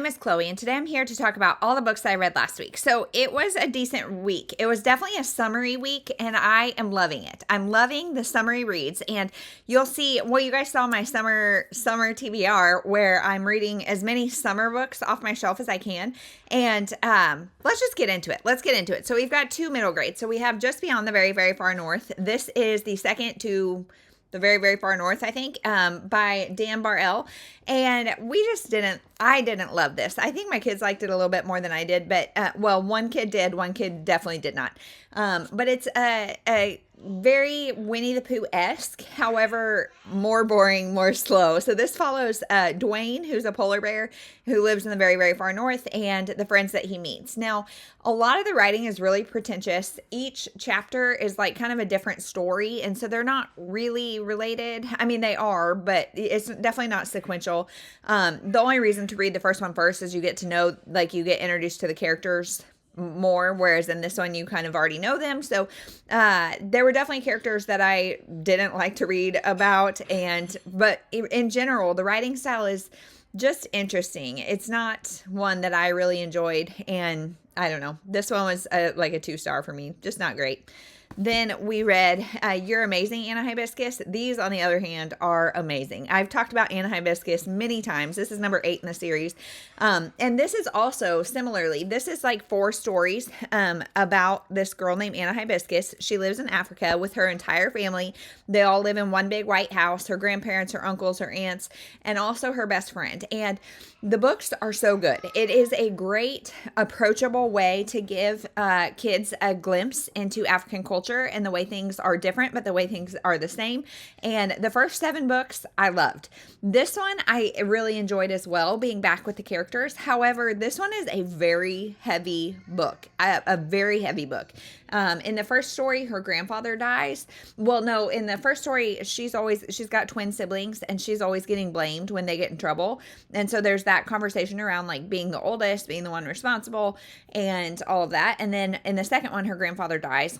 is Chloe, and today I'm here to talk about all the books that I read last week. So it was a decent week. It was definitely a summery week, and I am loving it. I'm loving the summery reads, and you'll see, well, you guys saw my summer TBR where I'm reading as many summer books off my shelf as I can, and let's just get into it. Let's get into it. So we've got two middle grades. So we have Just Beyond the Very, Very Far North. This is the second to the Very, Very Far North, I think, by Dan Barrell. And I didn't love this. I think my kids liked it a little bit more than I did, but, one kid did, one kid definitely did not. But it's a very Winnie the Pooh-esque, however, more boring, more slow. So this follows Dwayne, who's a polar bear who lives in the very, very far north, and the friends that he meets. Now, a lot of the writing is really pretentious. Each chapter is like kind of a different story, and so they're not really related. I mean, they are, but it's definitely not sequential. The only reason to read the first one first is you get to know, like, you get introduced to the characters more, whereas in this one you kind of already know them. So there were definitely characters that I didn't like to read about, but in general the writing style is just interesting. It's not one that I really enjoyed, and I don't know, this one was like a 2-star for me, just not great. Then we read You're Amazing, Anna Hibiscus. These, on the other hand, are amazing. I've talked about Anna Hibiscus many times. This is number 8 in the series. And this is also, similarly, this is like 4 stories about this girl named Anna Hibiscus. She lives in Africa with her entire family. They all live in one big white house. Her grandparents, her uncles, her aunts, and also her best friend. And the books are so good. It is a great, approachable way to give kids a glimpse into African culture and the way things are different, but the way things are the same. And the first 7 books I loved. This one I really enjoyed as well, being back with the characters. However, this one is a very heavy book, a very heavy book. In the first story, her grandfather dies. Well, no, in the first story, she's got twin siblings, and she's always getting blamed when they get in trouble. And so there's that conversation around like being the oldest, being the one responsible, and all of that. And then in the second one, her grandfather dies.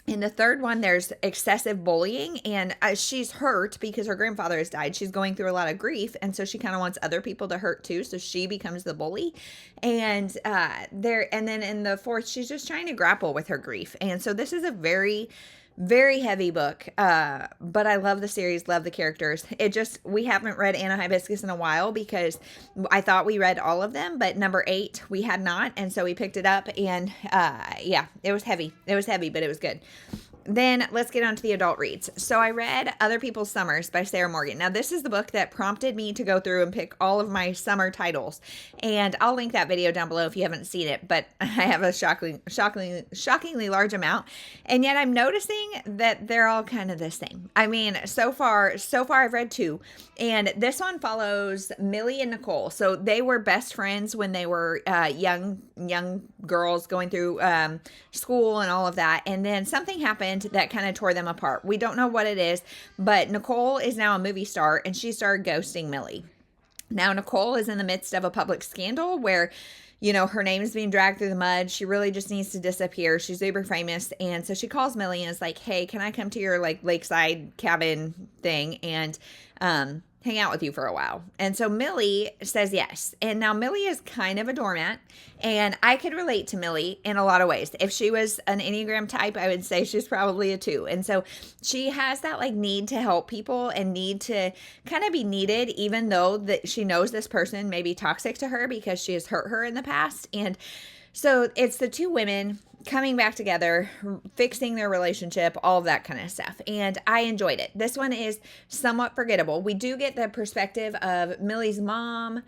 In the third one, there's excessive bullying, and she's hurt because her grandfather has died. She's going through a lot of grief, and so she kind of wants other people to hurt too, so she becomes the bully. And then in the fourth, she's just trying to grapple with her grief. And so this is a very, very heavy book, but I love the series, love the characters. We haven't read Anna Hibiscus in a while because I thought we read all of them, but number 8 we had not, and so we picked it up, and it was heavy. It was heavy, but it was good. Then let's get on to the adult reads. So I read Other People's Summers by Sarah Morgan. Now, this is the book that prompted me to go through and pick all of my summer titles. And I'll link that video down below if you haven't seen it, but I have a shockingly large amount. And yet I'm noticing that they're all kind of the same. I mean, so far I've read 2. And this one follows Millie and Nicole. So they were best friends when they were young girls going through school and all of that. And then something happened that kind of tore them apart. We don't know what it is, but Nicole is now a movie star, and she started ghosting Millie. Now, Nicole is in the midst of a public scandal where, you know, her name is being dragged through the mud. She really just needs to disappear. She's uber famous. And so she calls Millie and is like, hey, can I come to your like lakeside cabin thing and hang out with you for a while? And so Millie says yes. And now Millie is kind of a doormat, and I could relate to Millie in a lot of ways. If she was an Enneagram type, I would say she's probably a 2. And so she has that like need to help people and need to kind of be needed, even though that she knows this person may be toxic to her because she has hurt her in the past. And so it's the 2 women coming back together, fixing their relationship, all of that kind of stuff. And I enjoyed it. This one is somewhat forgettable. We do get the perspective of Millie's mom,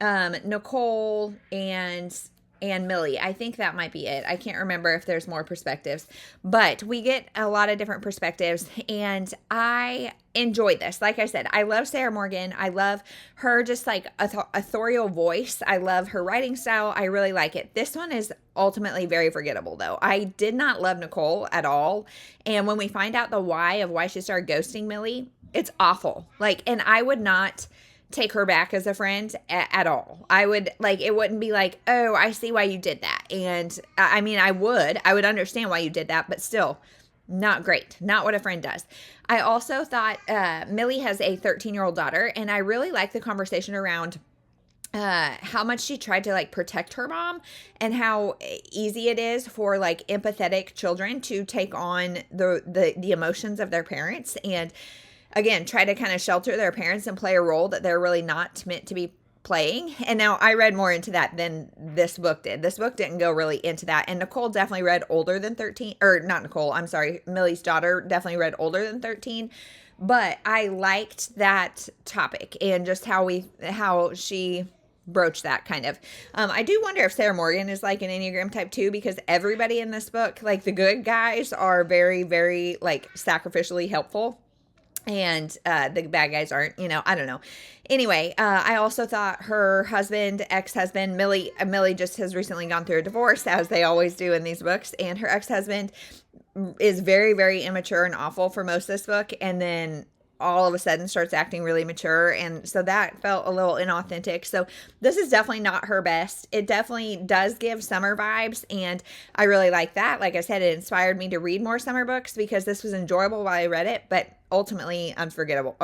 Nicole, and Millie. I think that might be it. I can't remember if there's more perspectives, but we get a lot of different perspectives, and I enjoyed this. Like I said, I love Sarah Morgan. I love her just like authorial voice. I love her writing style. I really like it. This one is ultimately very forgettable though. I did not love Nicole at all. And when we find out the why she started ghosting Millie, it's awful. Like, and I would not take her back as a friend at all. I would like, it wouldn't be like, oh, I see why you did that. And I mean, I would understand why you did that, but still not great. Not what a friend does. I also thought Millie has a 13-year-old daughter, and I really like the conversation around how much she tried to like protect her mom, and how easy it is for like empathetic children to take on the emotions of their parents, and again try to kind of shelter their parents and play a role that they're really not meant to be playing. And now I read more into that than this book did. This book didn't go really into that, and Nicole definitely read older than 13, or not Nicole, I'm sorry, Millie's daughter definitely read older than 13. But I liked that topic and just how she broach that kind of. I do wonder if Sarah Morgan is like an Enneagram type 2, because everybody in this book, like the good guys, are very, very like sacrificially helpful, and the bad guys aren't, I don't know. Anyway, I also thought her ex-husband, Millie just has recently gone through a divorce, as they always do in these books, and her ex-husband is very, very immature and awful for most of this book, and then all of a sudden starts acting really mature, and so that felt a little inauthentic. So this is definitely not her best. It definitely does give summer vibes, and I really like that. Like I said, it inspired me to read more summer books because this was enjoyable while I read it, but ultimately unforgettable,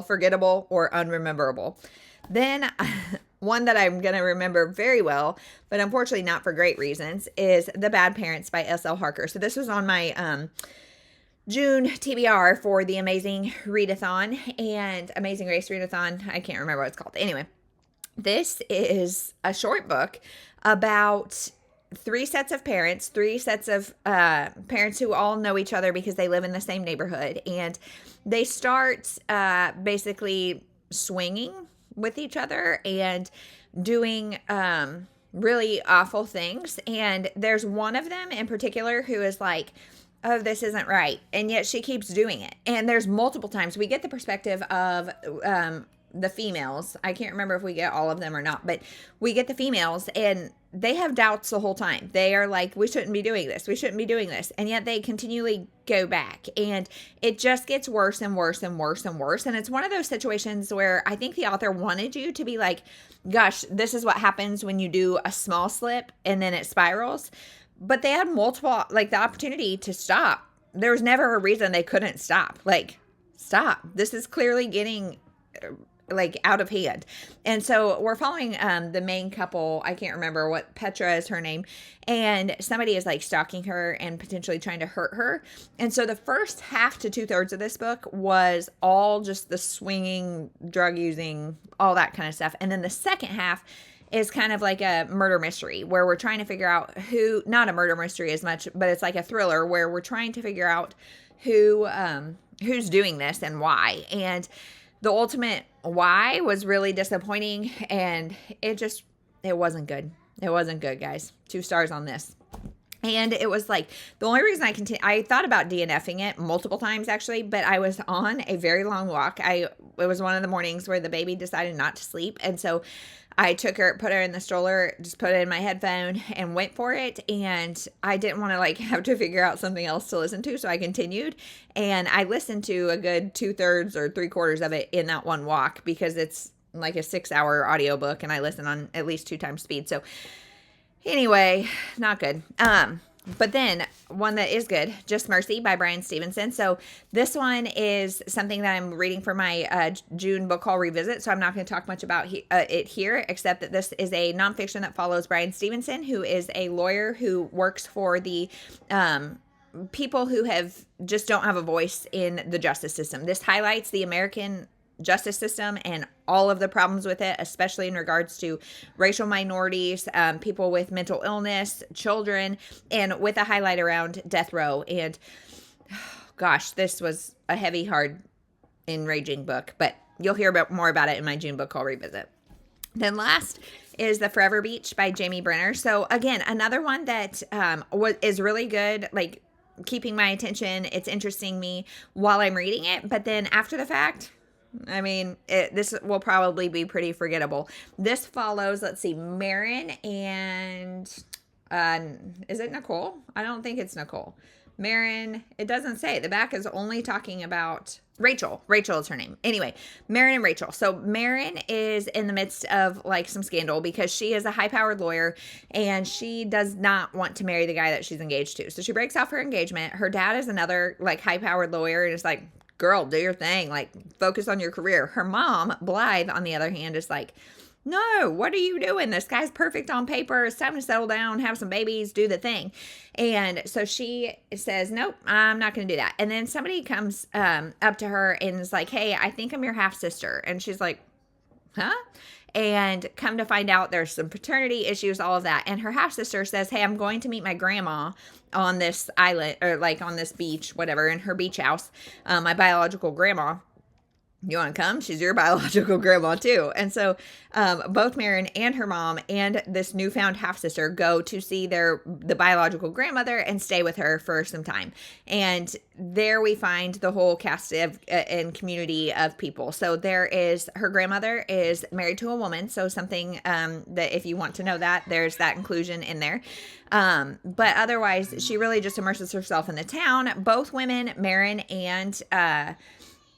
forgettable or unrememberable. Then one that I'm going to remember very well, but unfortunately not for great reasons, is The Bad Parents by S.L. Harker. So this was on my June TBR for the Amazing Readathon and Amazing Race Readathon. I can't remember what it's called. Anyway, this is a short book about three sets of parents who all know each other because they live in the same neighborhood, and they start basically swinging with each other and doing really awful things. And there's one of them in particular who is like, oh, this isn't right, and yet she keeps doing it. And there's multiple times we get the perspective of the females. I can't remember if we get all of them or not, but we get the females, and they have doubts the whole time. They are like, we shouldn't be doing this. We shouldn't be doing this. And yet they continually go back, and it just gets worse and worse and worse and worse. And it's one of those situations where I think the author wanted you to be like, gosh, this is what happens when you do a small slip and then it spirals. But they had multiple, like, the opportunity to stop. There was never a reason they couldn't stop. Like, stop. This is clearly getting like out of hand. And so we're following the main couple. I can't remember what, Petra is her name, and somebody is like stalking her and potentially trying to hurt her. And so the first half to 2/3 of this book was all just the swinging, drug using, all that kind of stuff. And then the second half is kind of like a murder mystery where we're trying to figure out who, not a murder mystery as much, but it's like a thriller where we're trying to figure out who's doing this and why. And the ultimate why was really disappointing, and it wasn't good. It wasn't good, guys. 2 stars on this. And it was like, the only reason I thought about DNFing it multiple times actually, but I was on a very long walk. It was one of the mornings where the baby decided not to sleep. And so I took her, put her in the stroller, just put it in my headphone and went for it. And I didn't want to like have to figure out something else to listen to. So I continued, and I listened to a good 2/3 or 3/4 of it in that one walk, because it's like a 6-hour audiobook and I listen on at least 2 times speed. So anyway, not good. But then one that is good, Just Mercy by Bryan Stevenson. So this one is something that I'm reading for my June book haul revisit. So I'm not going to talk much about it here, except that this is a nonfiction that follows Bryan Stevenson, who is a lawyer who works for the people who just don't have a voice in the justice system. This highlights the American justice system and all of the problems with it, especially in regards to racial minorities, people with mental illness, children, and with a highlight around death row. And gosh, this was a heavy, hard, enraging book, but you'll hear more about it in my June book haul revisit. Then last is The Forever Beach by Jamie Brenner. So again, another one that is really good, like keeping my attention. It's interesting me while I'm reading it, but then after the fact, I mean, this will probably be pretty forgettable. This follows, let's see, Marin and, is it Nicole? I don't think it's Nicole. Marin, it doesn't say. The back is only talking about Rachel. Rachel is her name. Anyway, Marin and Rachel. So Marin is in the midst of like some scandal because she is a high-powered lawyer and she does not want to marry the guy that she's engaged to. So she breaks off her engagement. Her dad is another like high-powered lawyer and is like, girl, do your thing. Like, focus on your career. Her mom, Blythe, on the other hand, is like, no, what are you doing? This guy's perfect on paper. It's time to settle down, have some babies, do the thing. And so she says, nope, I'm not going to do that. And then somebody comes up to her and is like, hey, I think I'm your half sister. And she's like, huh? And come to find out there's some paternity issues, all of that. And her half sister says, hey, I'm going to meet my grandma on this island, or like on this beach, whatever, in her beach house, my biological grandma. You want to come? She's your biological grandma too. And so both Marin and her mom and this newfound half-sister go to see the biological grandmother and stay with her for some time. And there we find the whole cast of and community of people. So there is, her grandmother is married to a woman. So something that if you want to know that, there's that inclusion in there. But otherwise, she really just immerses herself in the town. Both women, Marin and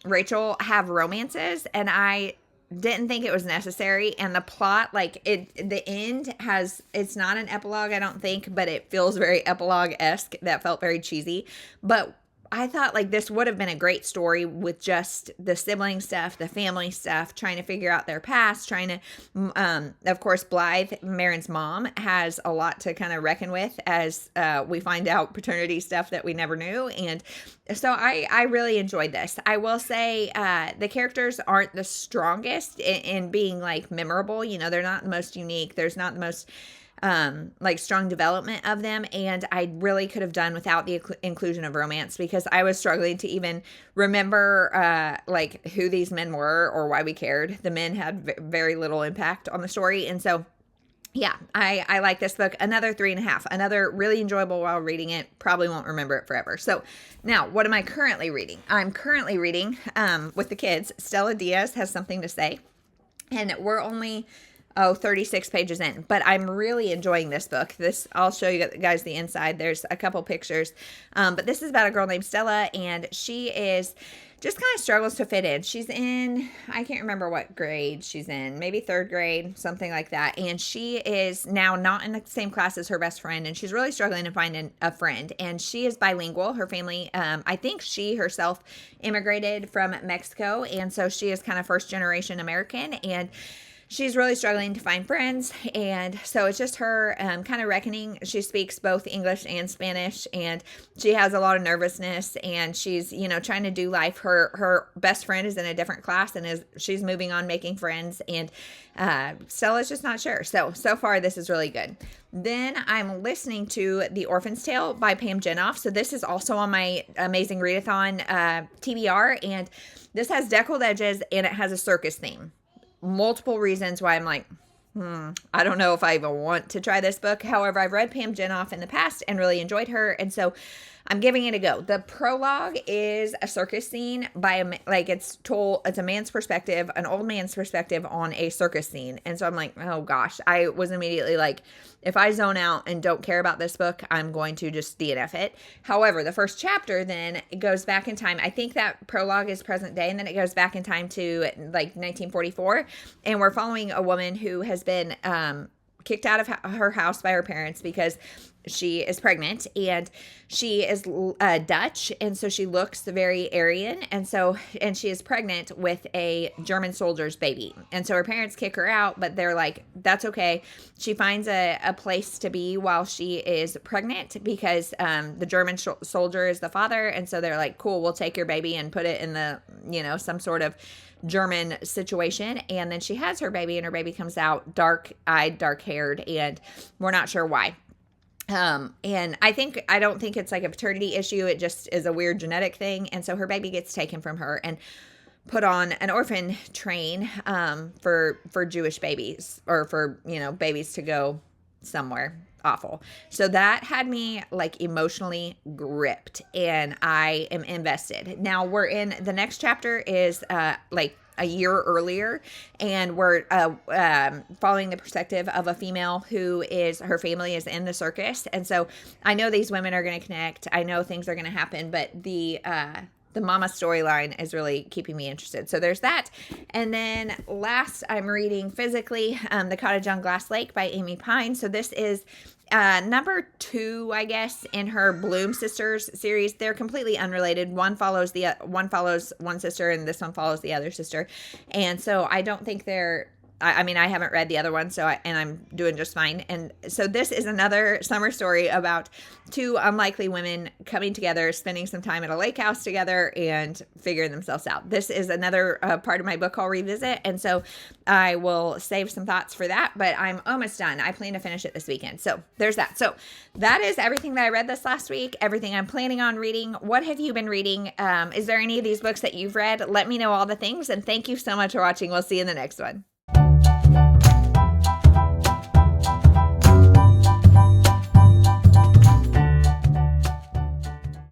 Rachel, have romances, and I didn't think it was necessary. And the plot, like the end has, it's not an epilogue, I don't think, but it feels very epilogue-esque. That felt very cheesy. But I thought like this would have been a great story with just the sibling stuff, the family stuff, trying to figure out their past, trying to, of course, Blythe, Marin's mom, has a lot to kind of reckon with as we find out paternity stuff that we never knew. And so I really enjoyed this. I will say the characters aren't the strongest in being like memorable. You know, they're not the most unique. There's not the most like strong development of them, and I really could have done without the inclusion of romance, because I was struggling to even remember like who these men were or why we cared. The men had very little impact on the story, and so yeah, I like this book. Another 3.5, another really enjoyable while reading it. Probably won't remember it forever. So now, what am I currently reading? I'm currently reading with the kids. Stella Diaz Has Something to Say, and we're only 36 pages in, but I'm really enjoying this book. I'll show you guys the inside. There's a couple pictures, but this is about a girl named Stella, and she is just kind of struggles to fit in. She's in, I can't remember what grade she's in, maybe 3rd grade, something like that. And she is now not in the same class as her best friend, and she's really struggling to find a friend. And she is bilingual. Her family, I think she herself immigrated from Mexico, and so she is kind of first generation American, and she's really struggling to find friends. And so it's just her kind of reckoning. She speaks both English and Spanish, and she has a lot of nervousness, and she's, you know, trying to do life. Her best friend is in a different class, and she's moving on, making friends, and Stella's just not sure. So far this is really good. Then I'm listening to The Orphan's Tale by Pam Jenoff. So this is also on my Amazing Readathon TBR, and this has deckled edges and it has a circus theme. Multiple reasons why I'm like, I don't know if I even want to try this book. However, I've read Pam Jenoff in the past and really enjoyed her, and so I'm giving it a go. The prologue is a circus scene it's a man's perspective, an old man's perspective on a circus scene. And so I'm like, oh gosh, I was immediately like, if I zone out and don't care about this book, I'm going to just DNF it. However, the first chapter, then it goes back in time. I think that prologue is present day, and then it goes back in time to like 1944. And we're following a woman who has been kicked out of her house by her parents because she is pregnant, and she is Dutch, and so she looks very Aryan, and she is pregnant with a German soldier's baby, and so her parents kick her out, but they're like, that's okay. She finds a place to be while she is pregnant, because the German soldier is the father, and so they're like, cool, we'll take your baby and put it in the, you know, some sort of German situation. And then she has her baby, and her baby comes out dark-eyed, dark-haired, and we're not sure why. And I don't think it's like a paternity issue. It just is a weird genetic thing. And so her baby gets taken from her and put on an orphan train, for Jewish babies, or for, you know, babies to go somewhere awful. So that had me like emotionally gripped, and I am invested. Now the next chapter is, like a year earlier, and we're following the perspective of a female her family is in the circus. And so I know these women are going to connect. I know things are going to happen, but the the mama storyline is really keeping me interested. So there's that. And then last, I'm reading physically The Cottage on Glass Lake by Amy Pine. So this is number 2, I guess, in her Bloom Sisters series. They're completely unrelated. One follows one sister, and this one follows the other sister. And so I don't think they're, I mean, I haven't read the other one, and I'm doing just fine. And so this is another summer story about 2 unlikely women coming together, spending some time at a lake house together, and figuring themselves out. This is another part of my book I'll revisit, and so I will save some thoughts for that, but I'm almost done. I plan to finish it this weekend. So there's that. So that is everything that I read this last week, everything I'm planning on reading. What have you been reading? Is there any of these books that you've read? Let me know all the things, and thank you so much for watching. We'll see you in the next one.